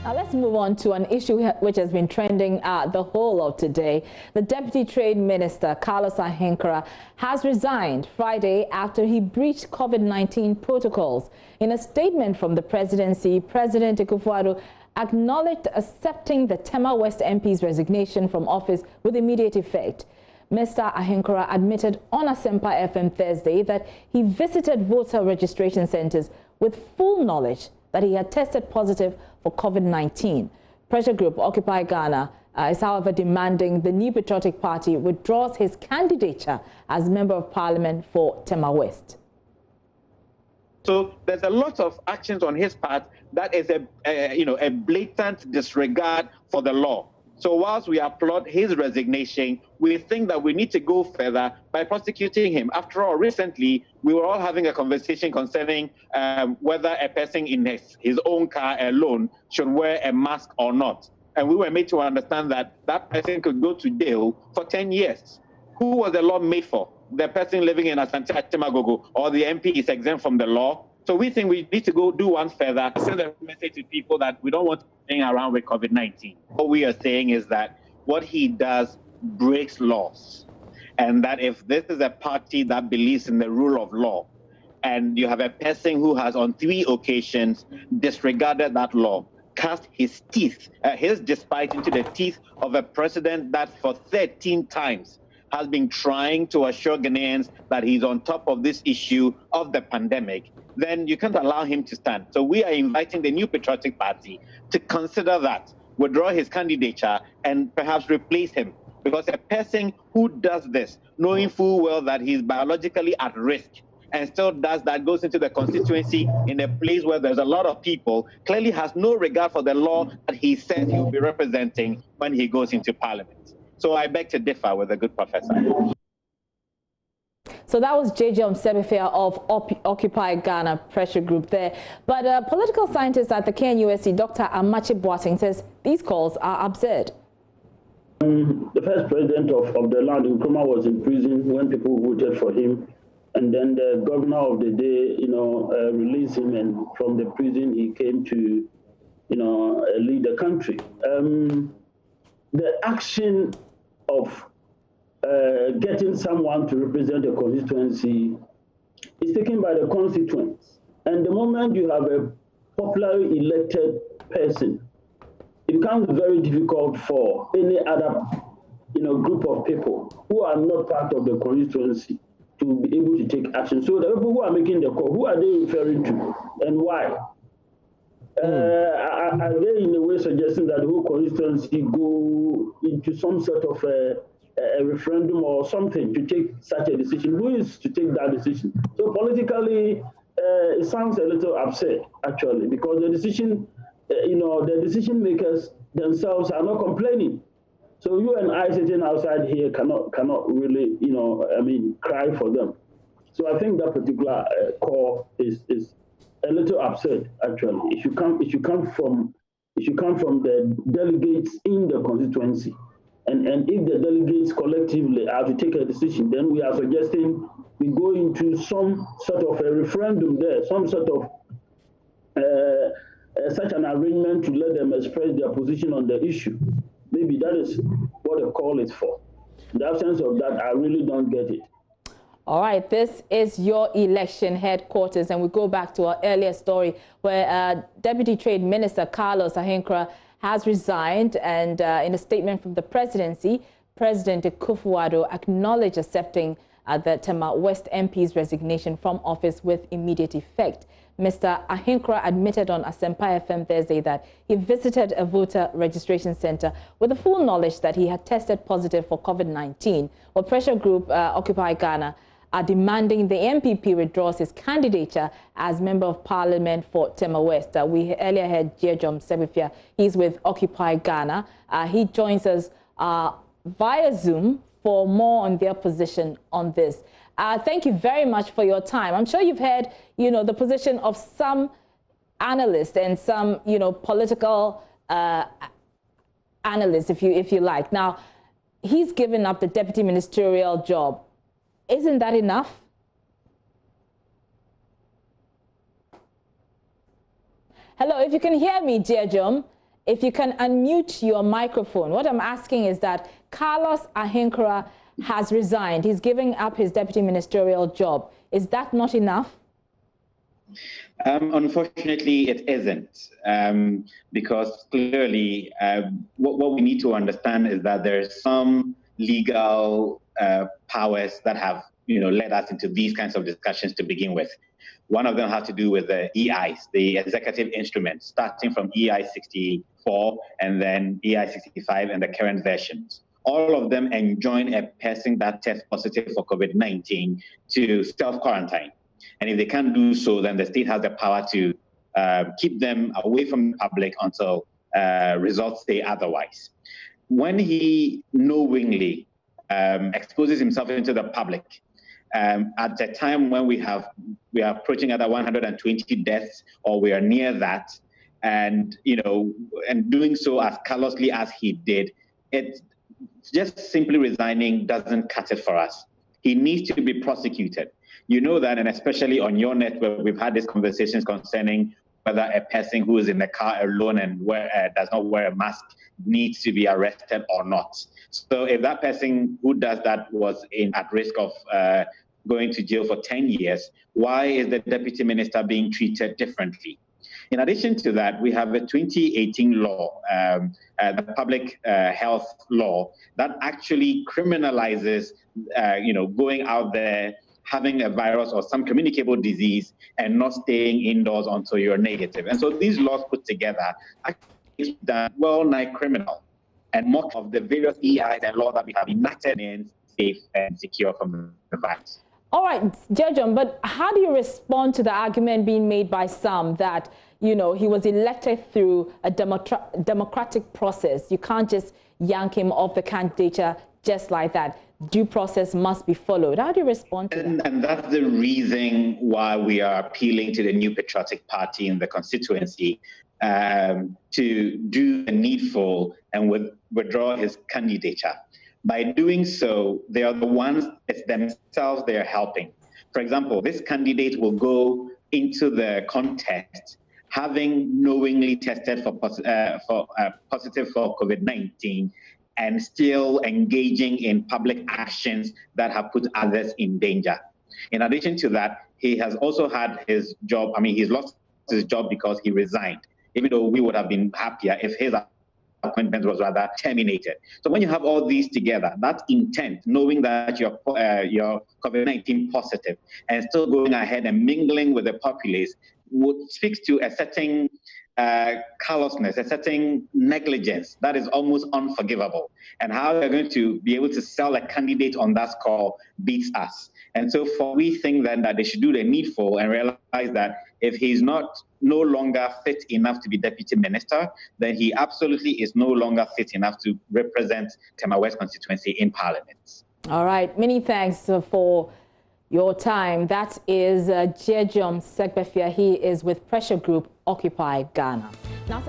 Now let's move on to an issue which has been trending the whole of today. The Deputy Trade Minister, Carlos Ahenkorah, has resigned Friday after he breached COVID-19 protocols. In a statement from the presidency, President Akufo-Addo acknowledged accepting the Tema West MP's resignation from office with immediate effect. Mr. Ahenkorah admitted on Asempa FM Thursday that he visited voter registration centers with full knowledge that he had tested positive for COVID-19. Pressure group OccupyGhana is, however, demanding the New Patriotic Party withdraws his candidature as Member of Parliament for Tema West. So there's a lot of actions on his part that is a blatant disregard for the law. So whilst we applaud his resignation, we think that we need to go further by prosecuting him. After all, recently, we were all having a conversation concerning whether a person in his own car alone should wear a mask or not. And we were made to understand that that person could go to jail for 10 years. Who was the law made for? The person living in Asante Atemagogo or the MP is exempt from the law? So we think we need to go do one further, send a message to people that we don't want to hang around with COVID-19. What we are saying is that what he does breaks laws. And that if this is a party that believes in the rule of law, and you have a person who has on 3 occasions disregarded that law, cast his despite into the teeth of a president that for 13 times has been trying to assure Ghanaians that he's on top of this issue of the pandemic, then you can't allow him to stand. So we are inviting the New Patriotic Party to consider that, withdraw his candidature, and perhaps replace him. Because a person who does this, knowing full well that he's biologically at risk, and still does that, goes into the constituency in a place where there's a lot of people, clearly has no regard for the law that he says he will be representing when he goes into Parliament. So I beg to differ with the good professor. So that was J.J. Sebefia of OccupyGhana pressure group there. But political scientist at the KNUST, Dr. Amache Boateng, says these calls are absurd. The first president of the land, Nkrumah, was in prison when people voted for him. And then the governor of the day, released him, and from the prison he came to, lead the country. The action of getting someone to represent a constituency is taken by the constituents. And the moment you have a popularly elected person, it becomes very difficult for any other group of people who are not part of the constituency to be able to take action. So the people who are making the call, who are they referring to and why? Are they in a way suggesting that the whole constituency go into some sort of a referendum or something to take such a decision? Who is to take that decision? So politically, it sounds a little absurd, actually, because the decision, the decision makers themselves are not complaining. So you and I sitting outside here cannot really, cry for them. So I think that particular call is a little absurd, actually. It should come from the delegates in the constituency. And if the delegates collectively are to take a decision, then we are suggesting we go into some sort of a referendum there, some sort of such an arrangement to let them express their position on the issue. Maybe that is what the call is for. In the absence of that, I really don't get it. All right, this is your election headquarters, and we go back to our earlier story where Deputy Trade Minister Carlos Ahenkorah has resigned, and in a statement from the presidency, President Akufo-Addo acknowledged accepting the Tema West MP's resignation from office with immediate effect. Mr. Ahenkorah admitted on Asempa FM Thursday that he visited a voter registration center with the full knowledge that he had tested positive for COVID-19. Well, pressure group OccupyGhana are demanding the MPP withdraws his candidature as Member of Parliament for Tema West. We earlier heard J.J. Sebefia. He's with Occupy He joins us via Zoom for more on their position on this. Thank you very much for your time. I'm sure you've heard, the position of some analysts and some, political analysts, if you like. Now, he's given up the deputy ministerial job. Isn't that enough? Hello, if you can hear me, J.J., if you can unmute your microphone. What I'm asking is that Carlos Ahenkorah has resigned. He's giving up his deputy ministerial job. Is that not enough? Unfortunately, it isn't, because clearly what we need to understand is that there's some legal powers that have led us into these kinds of discussions to begin with. One of them has to do with the EIs, the executive instruments, starting from EI 64 and then EI 65 and the current versions. All of them enjoin a person that tests positive for COVID-19 to self-quarantine. And if they can't do so, then the state has the power to keep them away from the public until results say otherwise. When he knowingly exposes himself into the public, at the time when we are approaching other 120 deaths, or we are near that, and doing so as callously as he did, it just simply resigning doesn't cut it for us. He needs to be prosecuted. You know that, and especially on your network, we've had these conversations concerning whether a person who is in the car alone and does not wear a mask needs to be arrested or not. So if that person who does that was at risk of going to jail for 10 years, why is the deputy minister being treated differently? In addition to that, we have a 2018 law, the public health law, that actually criminalizes, going out there, having a virus or some communicable disease and not staying indoors until you're negative. And so these laws put together actually done well-nigh criminal and mock of the various EIs and laws that we have enacted in safe and secure from the virus. All right, Jejom, but how do you respond to the argument being made by some that, he was elected through a democratic process? You can't just yank him off the candidature just like that. Due process must be followed. How do you respond to that? And that's the reason why we are appealing to the New Patriotic Party in the constituency to do the needful and withdraw his candidature. By doing so, they are the ones themselves they are helping. For example, this candidate will go into the contest having knowingly tested for positive for COVID-19 and still engaging in public actions that have put others in danger. In addition to that, he has also had his job. He's lost his job because he resigned, even though we would have been happier if his appointment was rather terminated. So when you have all these together, that intent, knowing that you're COVID-19 positive and still going ahead and mingling with the populace, speaks to a certain callousness, a certain negligence that is almost unforgivable. And how they're going to be able to sell a candidate on that score beats us. And so we think then that they should do the needful and realize that if he's no longer fit enough to be deputy minister, then he absolutely is no longer fit enough to represent Tema West constituency in parliament. All right, many thanks for your time. That is Jejom Segbefia. He is with pressure group Occupy Ghana. Now,